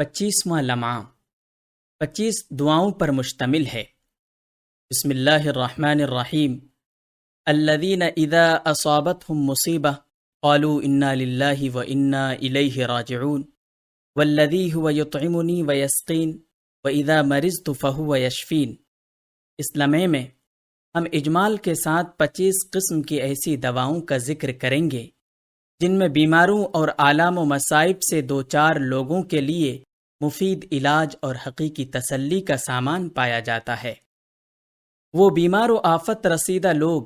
25واں لمحہ 25 دعاؤں پر مشتمل ہے۔ بسم اللہ الرحمن الرحیم۔ الذین اذا اصابتهم مصیبہ قالوا انا للہ وانا الیہ راجعون والذی هو یطعمنی ویسقین واذا مرضت فہو یشفین۔ اس لمحے میں ہم اجمال کے ساتھ 25 قسم کی ایسی دواؤں کا ذکر کریں گے جن میں بیماروں اور آلام و مصائب سے دوچار لوگوں کے لیے مفید علاج اور حقیقی تسلی کا سامان پایا جاتا ہے۔ وہ بیمار و آفت رسیدہ لوگ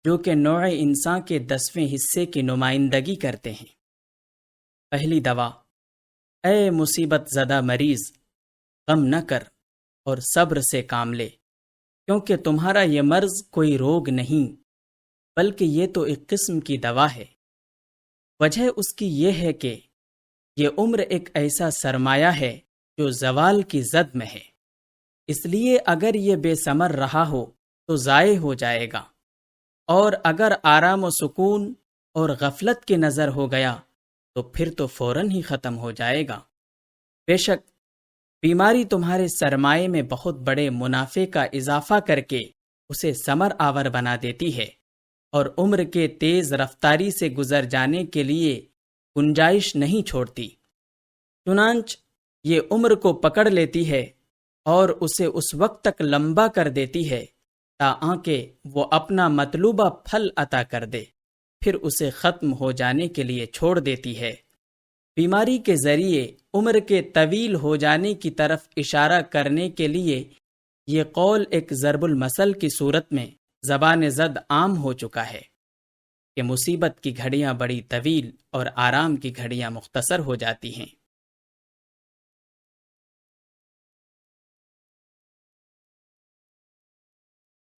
جو کہ نوع انسان کے 10ویں حصے کی نمائندگی کرتے ہیں۔ پہلی دوا: اے مصیبت زدہ مریض، غم نہ کر اور صبر سے کام لے، کیونکہ تمہارا یہ مرض کوئی روگ نہیں بلکہ یہ تو ایک قسم کی دوا ہے۔ وجہ اس کی یہ ہے کہ یہ عمر ایک ایسا سرمایہ ہے جو زوال کی زد میں ہے، اس لیے اگر یہ بے ثمر رہا ہو تو ضائع ہو جائے گا، اور اگر آرام و سکون اور غفلت کی نظر ہو گیا تو پھر تو فوراً ہی ختم ہو جائے گا۔ بے شک بیماری تمہارے سرمایے میں بہت بڑے منافع کا اضافہ کر کے اسے ثمر آور بنا دیتی ہے اور عمر کے تیز رفتاری سے گزر جانے کے لیے گنجائش نہیں چھوڑتی۔ چنانچہ یہ عمر کو پکڑ لیتی ہے اور اسے اس وقت تک لمبا کر دیتی ہے تاکہ وہ اپنا مطلوبہ پھل عطا کر دے، پھر اسے ختم ہو جانے کے لیے چھوڑ دیتی ہے۔ بیماری کے ذریعے عمر کے طویل ہو جانے کی طرف اشارہ کرنے کے لیے یہ قول ایک ضرب المثل کی صورت میں زبان زد عام ہو چکا ہے کہ مصیبت کی گھڑیاں بڑی طویل اور آرام کی گھڑیاں مختصر ہو جاتی ہیں۔